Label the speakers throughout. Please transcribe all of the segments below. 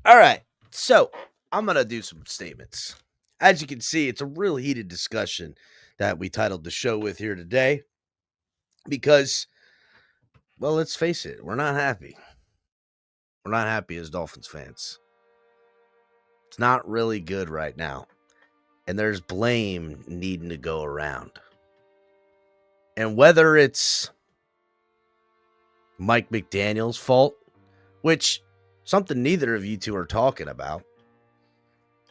Speaker 1: All right. So I'm going to do some statements. As you can see, it's a real heated discussion that we titled the show with here today because, well, let's face it, we're not happy. We're not happy as Dolphins fans. It's not really good right now. And there's blame needing to go around. And whether it's Mike McDaniel's fault, which something neither of you two are talking about,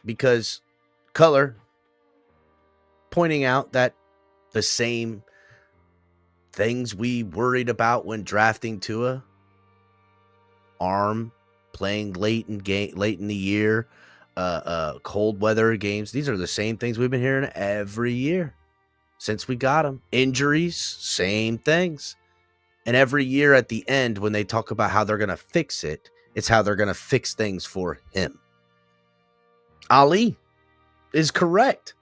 Speaker 1: because Cutler pointing out that the same things we worried about when drafting Tua, arm, playing late in the year, cold weather games, these are the same things we've been hearing every year since we got him. Injuries, same things. And every year at the end, when they talk about how they're going to fix it, it's how they're going to fix things for him. Ali is correct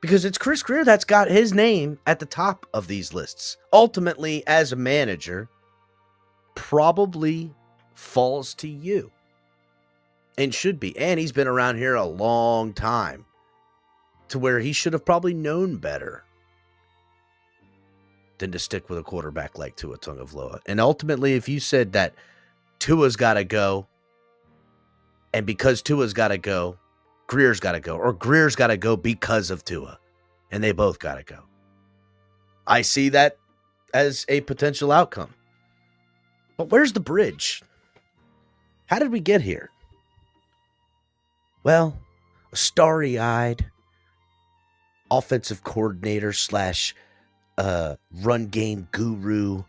Speaker 1: because it's Chris Greer that's got his name at the top of these lists. Ultimately, as a manager, probably falls to you and should be. And he's been around here a long time to where he should have probably known better than to stick with a quarterback like Tua Tagovailoa. And ultimately, if you said that Tua's got to go, and because Tua's got to go, Greer's got to go, or Greer's got to go because of Tua, and they both got to go, I see that as a potential outcome. But where's the bridge? How did we get here? Well, a starry-eyed offensive coordinator slash run game guru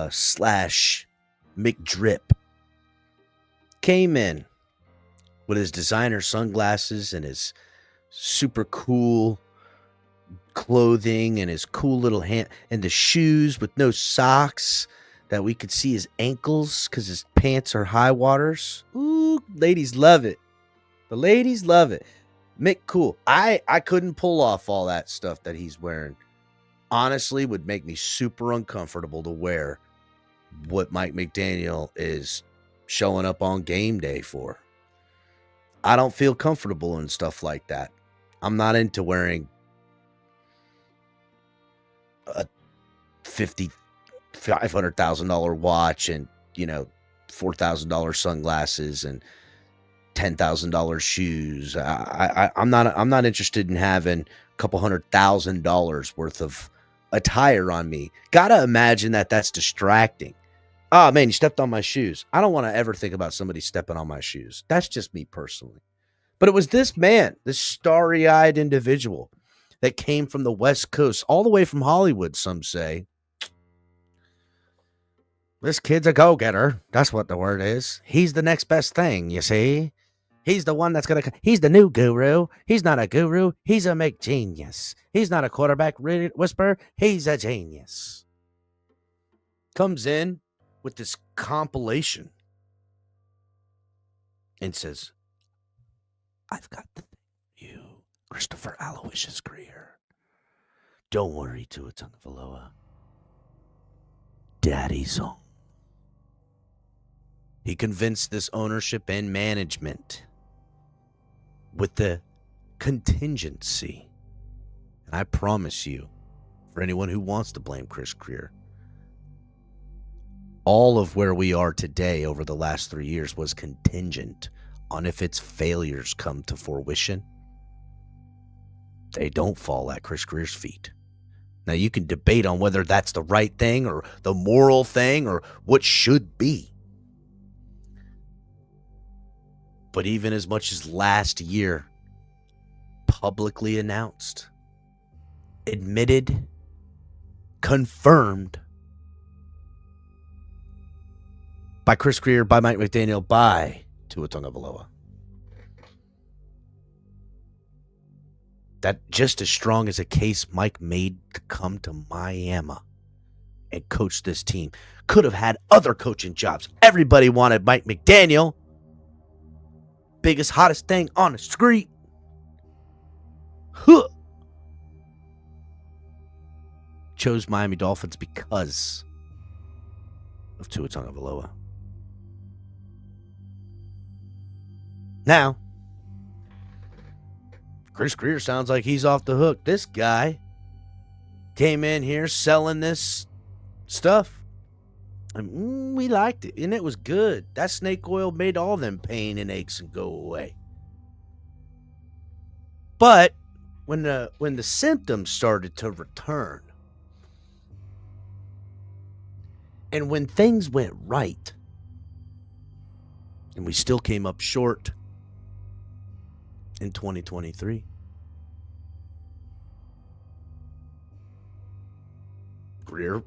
Speaker 1: slash McDrip came in with his designer sunglasses and his super cool clothing and his cool little hand and the shoes with no socks that we could see his ankles because his pants are high waters. Ooh, ladies love it. The ladies love it. Mick cool. I couldn't pull off all that stuff that he's wearing. Honestly, would make me super uncomfortable to wear what Mike McDaniel is showing up on game day for. I don't feel comfortable in stuff like that. I'm not into wearing a $500,000 watch and, $4,000 sunglasses and $10,000 shoes. I'm not interested in having a couple $100,000 worth of attire on me. Gotta imagine that that's distracting. Oh man, you stepped on my shoes. I don't want to ever think about somebody stepping on my shoes. That's just me personally. But it was this man, this starry-eyed individual that came from the West Coast, all the way from Hollywood, some say. This kid's a go-getter. That's what the word is. He's the next best thing, you see. He's the one that's going to... He's the new guru. He's not a guru. He's a McGenius. He's not a quarterback whisperer. He's a genius. Comes in with this compilation and says, I've got the you, Christopher Aloysius Greer. Don't worry, Tua Tagovailoa. Daddy's home. He convinced this ownership and management with the contingency. And I promise you, for anyone who wants to blame Chris Greer, all of where we are today over the last 3 years was contingent on if its failures come to fruition. They don't fall at Chris Greer's feet. Now, you can debate on whether that's the right thing or the moral thing or what should be. But even as much as last year, publicly announced, admitted, confirmed by Chris Greer, by Mike McDaniel, by Tua Tagovailoa, that just as strong as a case Mike made to come to Miami and coach this team, could have had other coaching jobs. Everybody wanted Mike McDaniel. Biggest, hottest thing on the street. Huh. Chose Miami Dolphins because of Tua Tagovailoa. Now, Chris Greer sounds like he's off the hook. This guy came in here selling this stuff. And we liked it, and it was good. That snake oil made all them pain and aches and go away. But when the symptoms started to return, and when things went right, and we still came up short in 2023, Greer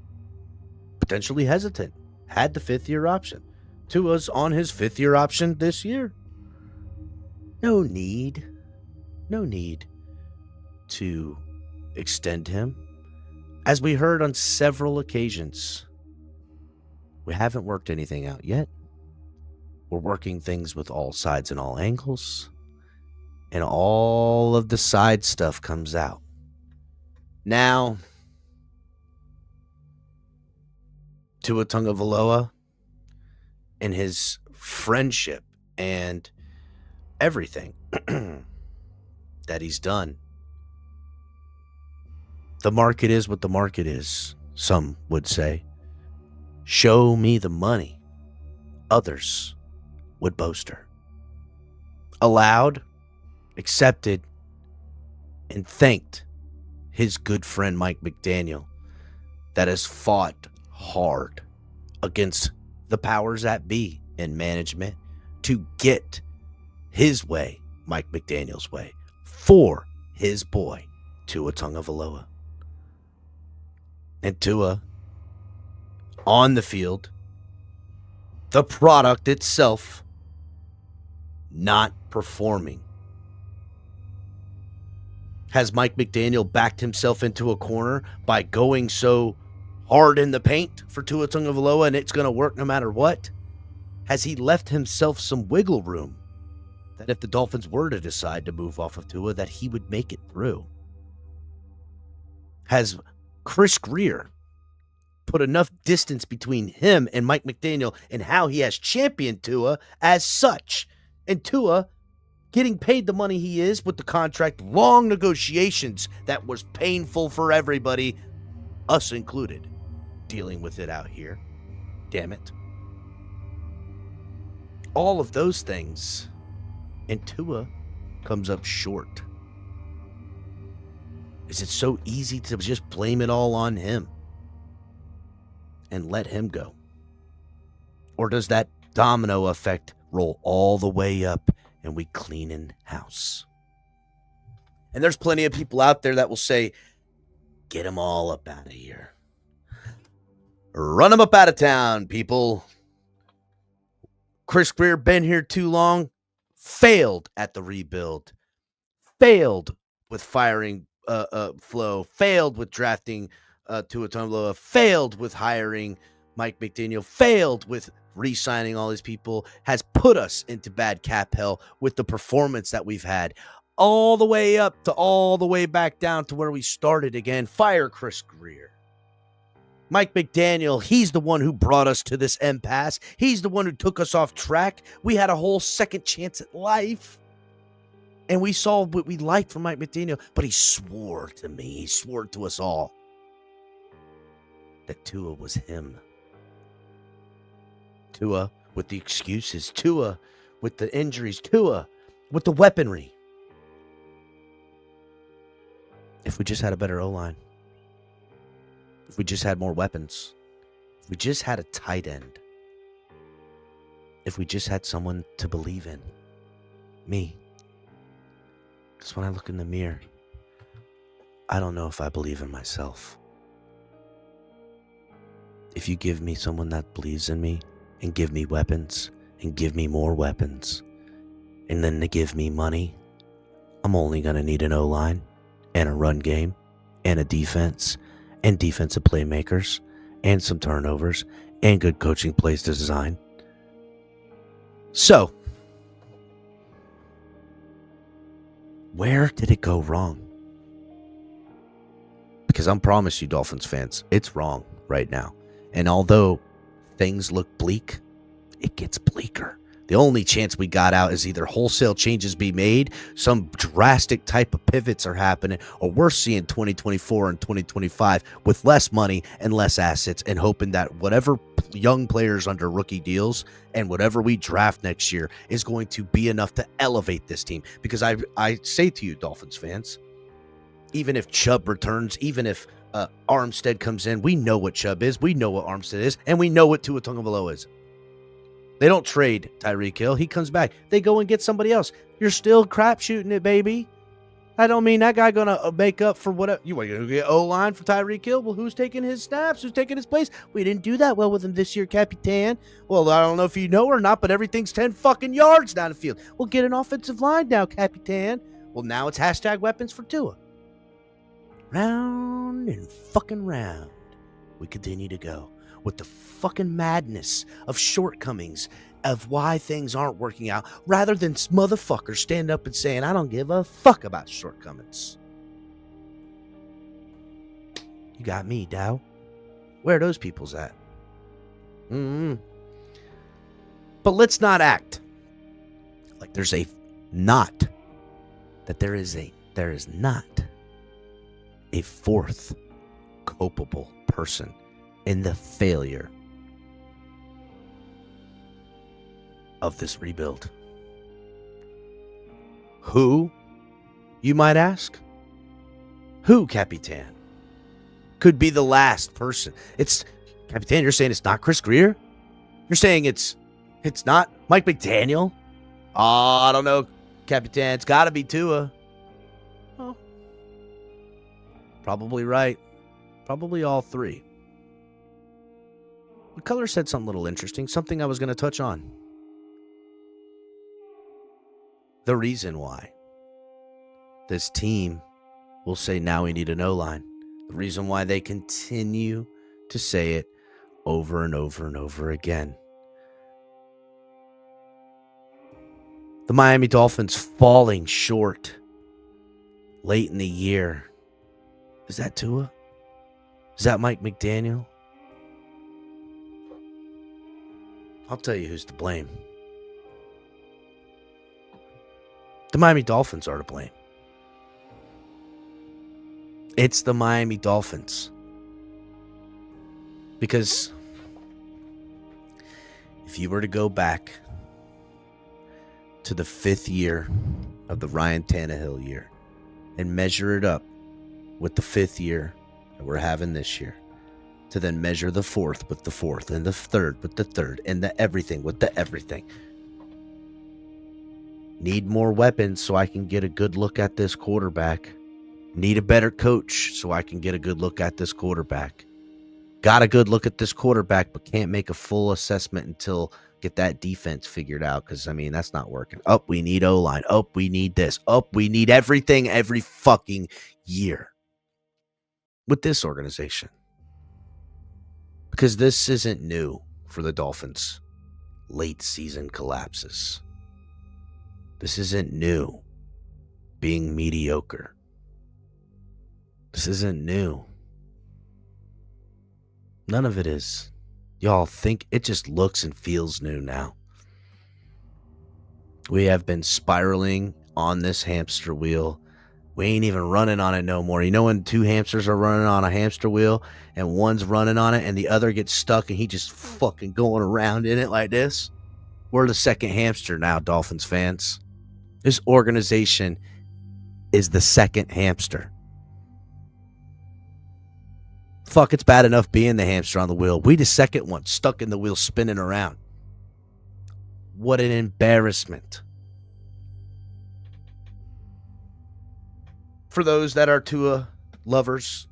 Speaker 1: potentially hesitant, had the fifth-year option. Tua's on his fifth-year option this year. No need to extend him. As we heard on several occasions, we haven't worked anything out yet. We're working things with all sides and all angles, and all of the side stuff comes out. Now, Tua Tagovailoa and his friendship and everything that he's done. The market is what the market is, some would say. Show me the money. Others would boast her. Allowed, accepted, and thanked his good friend Mike McDaniel that has fought hard against the powers that be in management to get his way, Mike McDaniel's way, for his boy, Tua Tagovailoa. And Tua, on the field, the product itself, not performing. Has Mike McDaniel backed himself into a corner by going so hard in the paint for Tua Tagovailoa and it's going to work no matter what? Has he left himself some wiggle room that if the Dolphins were to decide to move off of Tua, that he would make it through? Has Chris Greer put enough distance between him and Mike McDaniel and how he has championed Tua as such? And Tua getting paid the money he is with the contract, long negotiations that was painful for everybody, us included, dealing with it out here. Damn it. All of those things, and Tua comes up short. Is it so easy to just blame it all on him and let him go? Or does that domino effect roll all the way up and we clean in house? And there's plenty of people out there that will say, get them all up out of here. Run them up out of town, people. Chris Greer been here too long, failed at the rebuild, failed with firing Flo, failed with drafting Tua Tagovailoa, failed with hiring Mike McDaniel, failed with re-signing all these people, has put us into bad cap hell with the performance that we've had, all the way up to all the way back down to where we started again. Fire Chris Greer. Mike McDaniel, he's the one who brought us to this impasse. He's the one who took us off track. We had a whole second chance at life. And we saw what we liked from Mike McDaniel, but he swore to me, he swore to us all that Tua was him. Tua with the excuses, Tua with the injuries, Tua with the weaponry. If we just had a better O-line, if we just had more weapons, if we just had a tight end, if we just had someone to believe in, me. Because when I look in the mirror, I don't know if I believe in myself. If you give me someone that believes in me and give me weapons and give me more weapons and then to give me money, I'm only going to need an O-line and a run game and a defense and defensive playmakers and some turnovers and good coaching plays to design. So, where did it go wrong? Because I promise you, Dolphins fans, it's wrong right now. And although things look bleak, it gets bleaker. The only chance we got out is either wholesale changes be made, some drastic type of pivots are happening, or we're seeing 2024 and 2025 with less money and less assets and hoping that whatever young players under rookie deals and whatever we draft next year is going to be enough to elevate this team. Because I say to you, Dolphins fans, even if Chubb returns, even if Armstead comes in, we know what Chubb is, we know what Armstead is, and we know what Tua Tagovailoa is. They don't trade Tyreek Hill. He comes back. They go and get somebody else. You're still crap shooting it, baby. I don't mean that guy going to make up for whatever. You want to get O-line for Tyreek Hill? Well, who's taking his snaps? Who's taking his place? We didn't do that well with him this year, Capitan. Well, I don't know if you know or not, but everything's 10 fucking yards down the field. We'll get an offensive line now, Capitan. Well, now it's hashtag weapons for Tua. Round and fucking round, we continue to go with the fucking madness of shortcomings of why things aren't working out, rather than motherfuckers stand up and saying, I don't give a fuck about shortcomings. You got me, Dow. Where are those people's at? But let's not act like there is not a fourth culpable person in the failure of this rebuild. Who, you might ask? Who, Capitan? Could be the last person. It's Capitan, you're saying it's not Chris Greer? You're saying it's not Mike McDaniel? Oh, I don't know, Capitan. It's got to be Tua. Oh, probably right. Probably all three. McCullers said something a little interesting, something I was going to touch on. The reason why this team will say now we need an O-line. The reason why they continue to say it over and over and over again. The Miami Dolphins falling short late in the year. Is that Tua? Is that Mike McDaniel? I'll tell you who's to blame. The Miami Dolphins are to blame. It's the Miami Dolphins. Because if you were to go back to the 5th year of the Ryan Tannehill year and measure it up with the 5th year that we're having this year, to then measure the 4th with the 4th and the 3rd with the 3rd and the everything with the everything. Need more weapons so I can get a good look at this quarterback. Need a better coach so I can get a good look at this quarterback. Got a good look at this quarterback, but can't make a full assessment until get that defense figured out, because, I mean, that's not working. Oh, we need O-line. Oh, we need this. Oh, we need everything every fucking year with this organization. Because this isn't new for the Dolphins. Late season collapses. This isn't new. Being mediocre. This isn't new. None of it is. Y'all think it just looks and feels new now. We have been spiraling on this hamster wheel. We ain't even running on it no more. You know when two hamsters are running on a hamster wheel and one's running on it and the other gets stuck and he just fucking going around in it like this? We're the second hamster now, Dolphins fans. This organization is the second hamster. Fuck, it's bad enough being the hamster on the wheel. We the second one, stuck in the wheel, spinning around. What an embarrassment. For those that are Tua lovers,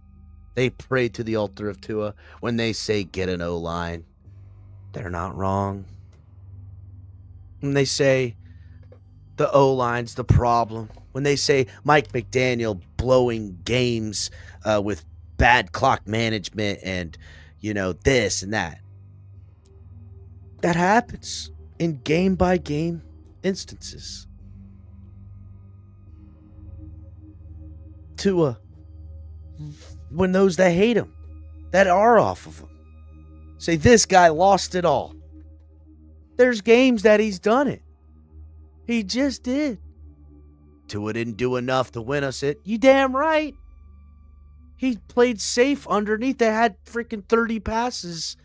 Speaker 1: they pray to the altar of Tua when they say get an O-line. They're not wrong. When they say the O-line's the problem. When they say Mike McDaniel blowing games with bad clock management and, you know, this and that. That happens in game-by-game instances. Tua, when those that hate him, that are off of him, say this guy lost it all. There's games that he's done it. He just did. Tua didn't do enough to win us it. You damn right. He played safe underneath. They had freaking 30 passes,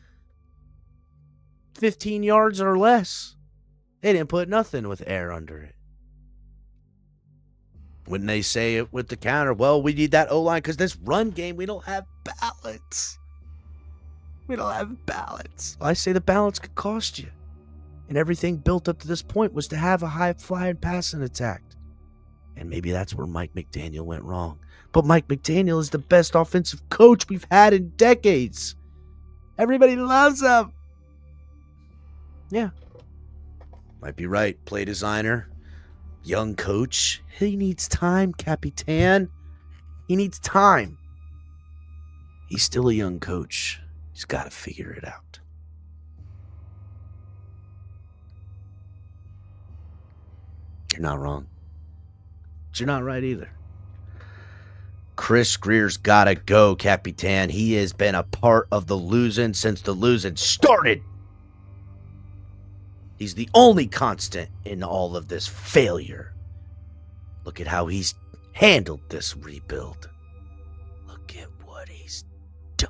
Speaker 1: 15 yards or less. They didn't put nothing with air under it. When they say it with the counter, well, we need that O-line because this run game, we don't have balance. We don't have balance. I say the balance could cost you. And everything built up to this point was to have a high-flying passing attack. And maybe that's where Mike McDaniel went wrong. But Mike McDaniel is the best offensive coach we've had in decades. Everybody loves him. Yeah. Might be right. Play designer. Young coach. He needs time, Capitan. He needs time. He's still a young coach. He's got to figure it out. You're not wrong. But you're not right either. Chris Grier's got to go, Capitan. He has been a part of the losing since the losing started. He's the only constant in all of this failure. Look at how he's handled this rebuild. Look at what he's done.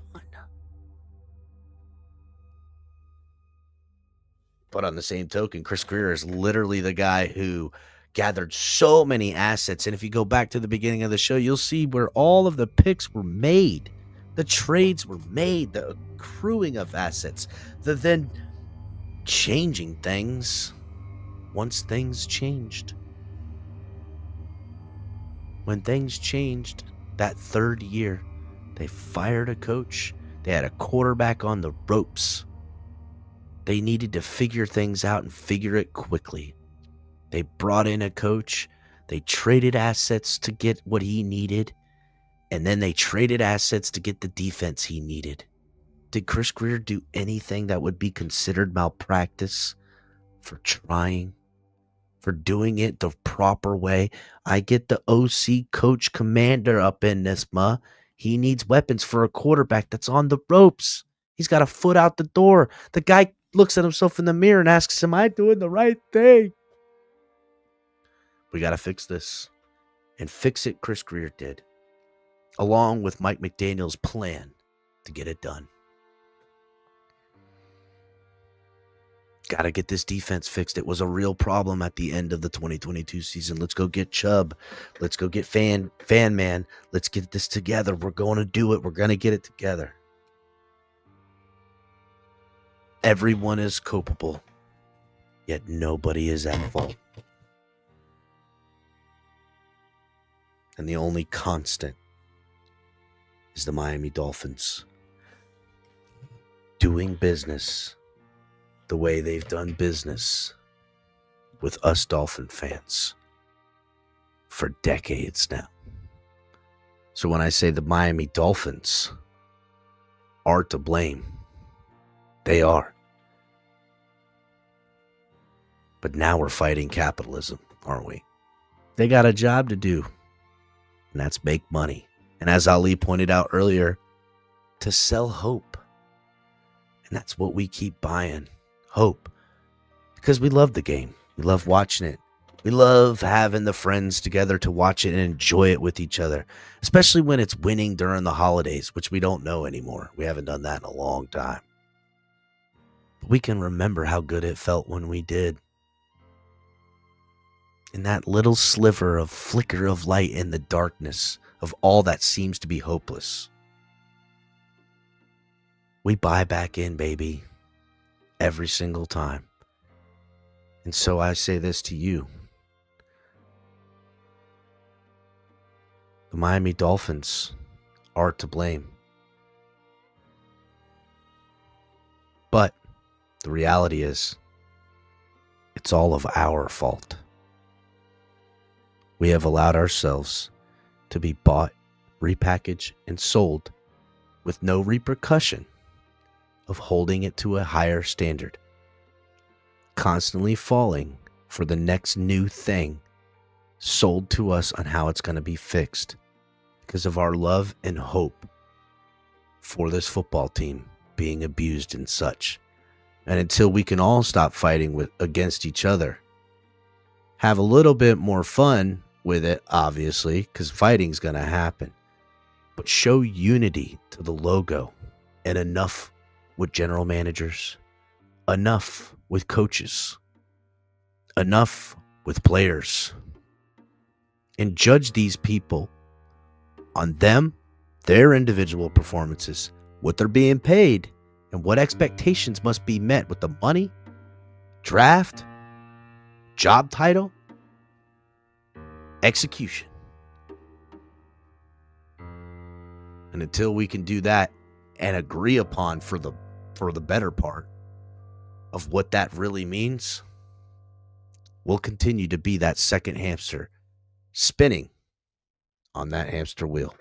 Speaker 1: But on the same token, Chris Greer is literally the guy who gathered so many assets. And if you go back to the beginning of the show, you'll see where all of the picks were made. The trades were made, the accruing of assets, the then changing things once things changed. When things changed that third year, they fired a coach. They had a quarterback on the ropes. They needed to figure things out and figure it quickly. They brought in a coach. They traded assets to get what he needed. And then they traded assets to get the defense he needed. Did Chris Greer do anything that would be considered malpractice for trying, for doing it the proper way? I get the OC coach commander up in this, ma. He needs weapons for a quarterback that's on the ropes. He's got a foot out the door. The guy looks at himself in the mirror and asks, am I doing the right thing? We got to fix this. And fix it Chris Greer did, along with Mike McDaniel's plan to get it done. Got to get this defense fixed. It was a real problem at the end of the 2022 season. Let's go get Chubb. Let's go get Fan Man. Let's get this together. We're going to do it. We're going to get it together. Everyone is culpable, yet nobody is at fault. And the only constant is the Miami Dolphins doing business the way they've done business with us Dolphin fans for decades now. So when I say the Miami Dolphins are to blame, they are. But now we're fighting capitalism, aren't we? They got a job to do, and that's make money. And as Ali pointed out earlier, to sell hope. And that's what we keep buying, hope. Because we love the game. We love watching it. We love having the friends together to watch it and enjoy it with each other. Especially when it's winning during the holidays, which we don't know anymore. We haven't done that in a long time. But we can remember how good it felt when we did. In that little sliver of flicker of light in the darkness of all that seems to be hopeless. We buy back in, baby, every single time. And so I say this to you. The Miami Dolphins are to blame. But the reality is, it's all of our fault. We have allowed ourselves to be bought, repackaged, and sold with no repercussion of holding it to a higher standard. Constantly falling for the next new thing sold to us on how it's going to be fixed because of our love and hope for this football team being abused and such. And until we can all stop fighting against each other, have a little bit more fun with it, obviously, because fighting's going to happen. But show unity to the logo. And enough with general managers. Enough with coaches. Enough with players. And judge these people on them, their individual performances, what they're being paid, and what expectations must be met with the money, draft, job title, execution. And until we can do that and agree upon for the better part of what that really means, we'll continue to be that second hamster spinning on that hamster wheel.